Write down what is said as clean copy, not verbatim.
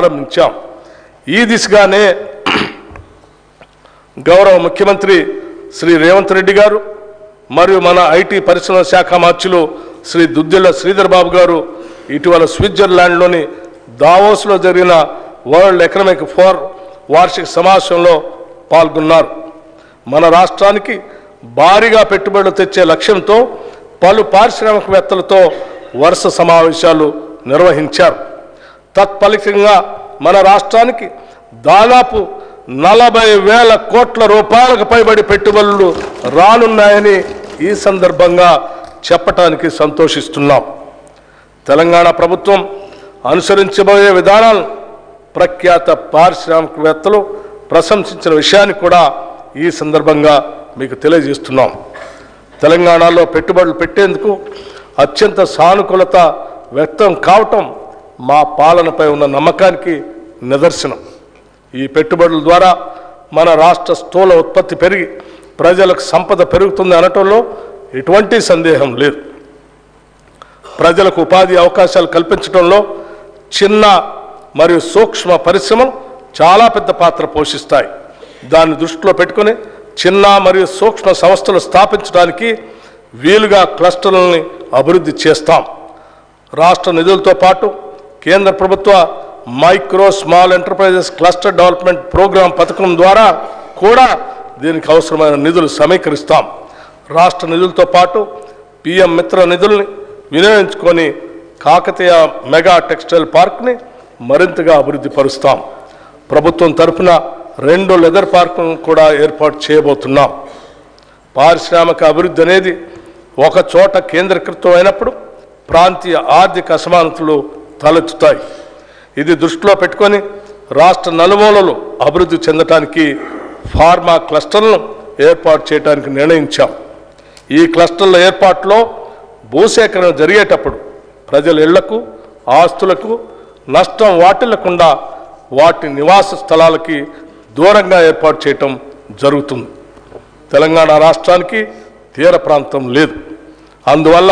ప్రారంభించాం. ఈ దిశగానే గౌరవ ముఖ్యమంత్రి శ్రీ రేవంత్ రెడ్డి గారు మరియు మన ఐటీ పరిశ్రమల శాఖ మార్చులు శ్రీ దుద్దిళ్ల శ్రీధర్ బాబు గారు ఇటీవల స్విట్జర్లాండ్లోని దావోస్లో జరిగిన వరల్డ్ ఎకనామిక్ ఫోరం వార్షిక సమావేశంలో పాల్గొన్నారు. మన రాష్ట్రానికి భారీగా పెట్టుబడులు తెచ్చే లక్ష్యంతో పలు పారిశ్రామికవేత్తలతో వరుస సమావేశాలు నిర్వహించారు. తత్ఫలితంగా మన రాష్ట్రానికి దాదాపు 40,000 కోట్ల రూపాయలకు పైబడి పెట్టుబడులు రానున్నాయని ఈ సందర్భంగా చెప్పటానికి సంతోషిస్తున్నాం. తెలంగాణ ప్రభుత్వం అనుసరించబోయే విధానాలను ప్రఖ్యాత పారిశ్రామికవేత్తలు ప్రశంసించిన విషయాన్ని కూడా ఈ సందర్భంగా మీకు తెలియజేస్తున్నాం. తెలంగాణలో పెట్టుబడులు పెట్టేందుకు అత్యంత సానుకూలత వ్యక్తం కావటం మా పాలనపై ఉన్న నమ్మకానికి నిదర్శనం. ఈ పెట్టుబడుల ద్వారా మన రాష్ట్ర స్థూల ఉత్పత్తి పెరిగి ప్రజలకు సంపద పెరుగుతుంది అనటంలో ఎటువంటి సందేహం లేదు. ప్రజలకు ఉపాధి అవకాశాలు కల్పించడంలో చిన్న మరియు సూక్ష్మ పరిశ్రమలు చాలా పెద్ద పాత్ర పోషిస్తాయి. దాన్ని దృష్టిలో పెట్టుకుని చిన్న మరియు సూక్ష్మ సంస్థలు స్థాపించడానికి వీలుగా క్లస్టర్లని అభివృద్ధి చేస్తాం. రాష్ట్ర నిధులతో పాటు కేంద్ర ప్రభుత్వ micro small enterprises cluster development programme పథకం ద్వారా కూడా దీనికి అవసరమైన నిధులు సమీకరిస్తాం. రాష్ట్ర నిధులతో పాటు పిఎం మిత్ర నిధుల్ని వినియోగించుకొని కాకతీయ మెగా టెక్స్టైల్ పార్క్ని మరింతగా అభివృద్ధి పరుస్తాం. ప్రభుత్వం తరఫున 2 లెదర్ పార్కులను కూడా ఏర్పాటు చేయబోతున్నాం. పారిశ్రామిక అభివృద్ధి అనేది ఒక చోట కేంద్రీకృతం అయినప్పుడు ప్రాంతీయ ఆర్థిక అసమానతలు తలెత్తుతాయి. ఇది దృష్టిలో పెట్టుకొని రాష్ట్ర నలుమూలలు అభివృద్ధి చెందడానికి ఫార్మా క్లస్టర్లను ఏర్పాటు చేయడానికి నిర్ణయించాం. ఈ క్లస్టర్ల ఏర్పాటులో భూసేకరణ జరిగేటప్పుడు ప్రజల ఇళ్లకు ఆస్తులకు నష్టం వాటిల్లకుండా వాటి నివాస స్థలాలకి దూరంగా ఏర్పాటు చేయటం జరుగుతుంది. తెలంగాణ రాష్ట్రానికి తీర ప్రాంతం లేదు. అందువల్ల